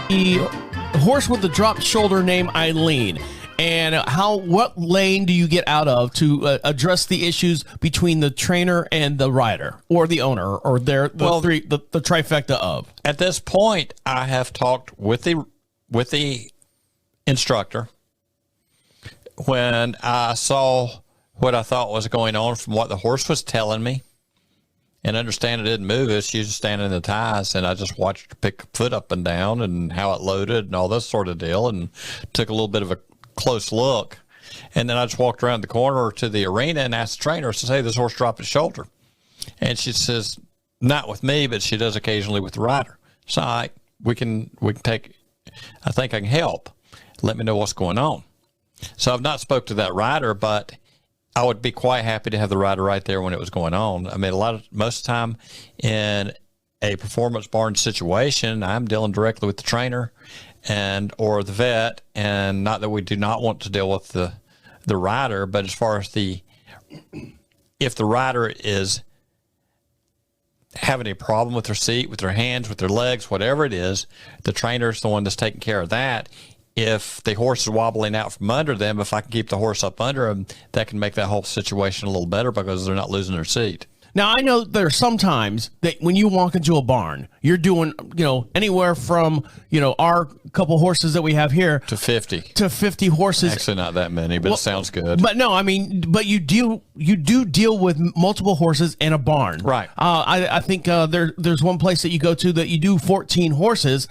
the horse with the dropped shoulder named Eileen, and what lane do you get out of to address the issues between the trainer and the rider or the owner or the trifecta of? At this point, I have talked with the instructor. When I saw what I thought was going on from what the horse was telling me, and understand it didn't move it, she was standing in the ties, and I just watched her pick her foot up and down and how it loaded and all this sort of deal, and took a little bit of a close look. And then I just walked around the corner to the arena and asked the trainer, says, hey, this horse dropped its shoulder. And she says, not with me, but she does occasionally with the rider. So we can take, I think I can help. Let me know what's going on. So I've not spoke to that rider, but I would be quite happy to have the rider right there when it was going on. I mean, most of the time in a performance barn situation, I'm dealing directly with the trainer or the vet, and not that we do not want to deal with the rider, but as far as if the rider is having a problem with their seat, with their hands, with their legs, whatever it is, the trainer is the one that's taking care of that. If the horse is wobbling out from under them, if I can keep the horse up under them, that can make that whole situation a little better because they're not losing their seat. Now, I know there are some times that when you walk into a barn, you're doing, anywhere from, our couple horses that we have here to 50 horses. Actually, not that many, but it sounds good. But no, I mean, but you do deal with multiple horses in a barn. Right. I think there's one place that you go to that you do 14 horses.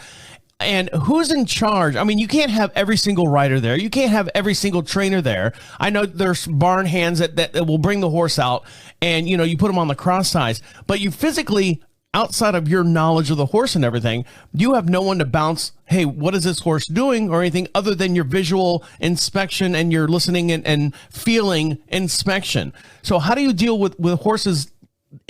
And who's in charge? I mean, you can't have every single rider there. You can't have every single trainer there. I know there's barn hands that will bring the horse out, and, you put them on the cross ties. But you physically, outside of your knowledge of the horse and everything, you have no one to bounce, hey, what is this horse doing, or anything other than your visual inspection and your listening and feeling inspection. So how do you deal with horses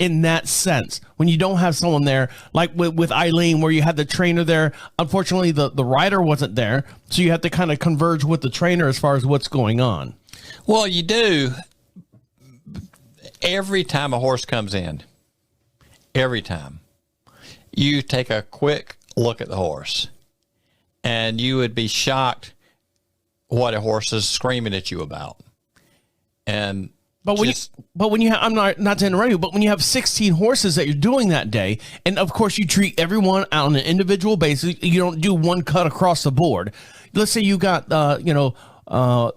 in that sense when you don't have someone there, like with Eileen, where you had the trainer there? Unfortunately, the rider wasn't there, so you have to kind of converge with the trainer as far as what's going on. Well, you do. Every time a horse comes in, every time, you take a quick look at the horse, and you would be shocked what a horse is screaming at you about. And But when you have, I'm not to interrupt you, but when you have 16 horses that you're doing that day, and of course you treat everyone on an individual basis, you don't do one cut across the board. Let's say you got the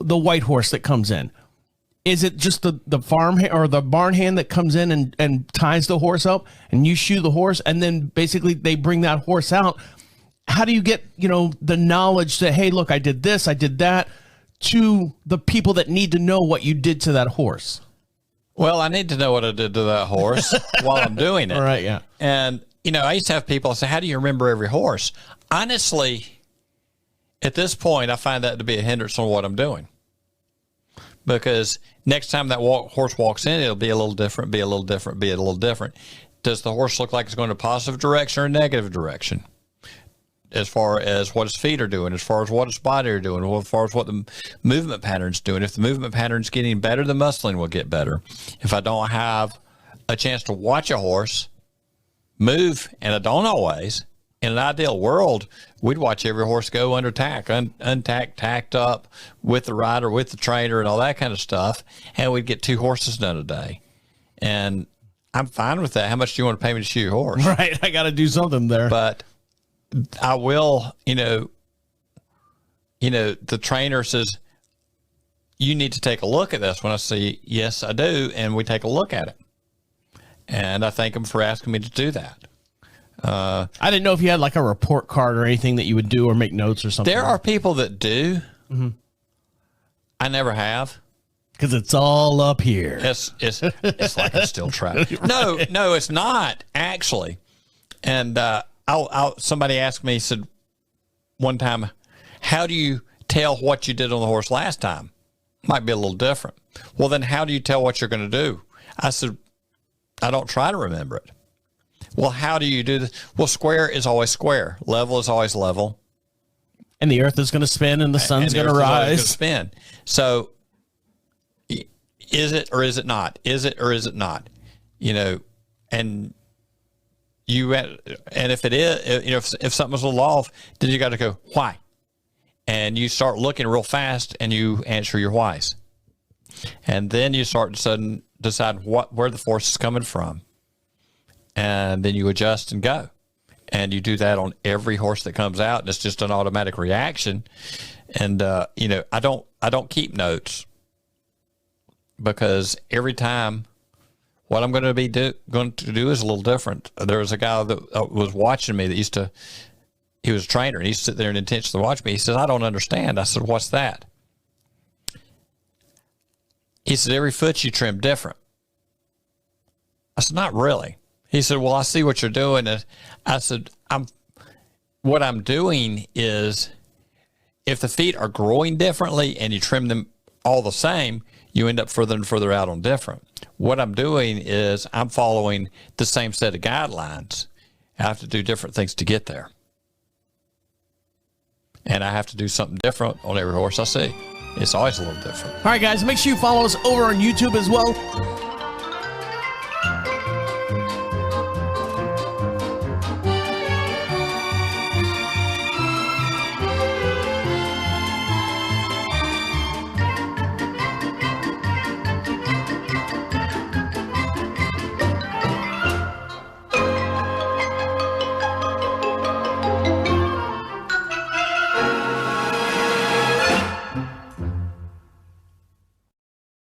white horse that comes in. Is it just the farm or the barn hand that comes in and ties the horse up, and you shoe the horse, and then basically they bring that horse out? How do you get the knowledge that, hey, look, I did this, I did that, to the people that need to know what you did to that horse? Well, I need to know what I did to that horse while I'm doing it. All right, yeah. And, I used to have people say, how do you remember every horse? Honestly, at this point, I find that to be a hindrance on what I'm doing. Because next time that horse walks in, it'll be a little different, be a little different, be a little different. Does the horse look like it's going in a positive direction or a negative direction? As far as what his feet are doing, as far as what his body are doing, as far as what the movement pattern's doing. If the movement pattern's getting better, the muscling will get better. If I don't have a chance to watch a horse move, and I don't always, in an ideal world, we'd watch every horse go under tack, untacked, tacked up with the rider, with the trainer, and all that kind of stuff, and we'd get 2 horses done a day. And I'm fine with that. How much do you want to pay me to shoe your horse? Right, I got to do something there. But I will, the trainer says, you need to take a look at this. When I say, yes, I do, and we take a look at it. And I thank him for asking me to do that. I didn't know if you had like a report card or anything that you would do or make notes or something. There are people that do. Mm-hmm. I never have. Because it's all up here. It's like it's still trapped. Right. No, it's not, actually. And somebody asked me, said one time, how do you tell what you did on the horse last time? Might be a little different. Well, then how do you tell what you're going to do? I said, I don't try to remember it. Well, how do you do this? Well, square is always square. Level is always level. And the earth is going to spin and the sun's going to rise. Spin. So is it or is it not? Is it or is it not? And and if it is, if something's a little off, then you got to go, why? And you start looking real fast and you answer your whys. And then you start to sudden decide where the force is coming from. And then you adjust and go. And you do that on every horse that comes out. And it's just an automatic reaction. And, I don't keep notes, because every time what I'm going to do is a little different. There was a guy that was watching me that he was a trainer, and he used to sit there and intentionally watch me. He said, I don't understand. I said, what's that? He said, every foot you trim different. I said, not really. He said, well, I see what you're doing. And I said, what I'm doing is, if the feet are growing differently and you trim them all the same, you end up further and further out on different. What I'm doing is I'm following the same set of guidelines. I have to do different things to get there. And I have to do something different on every horse I see. It's always a little different. All right, guys, make sure you follow us over on YouTube as well.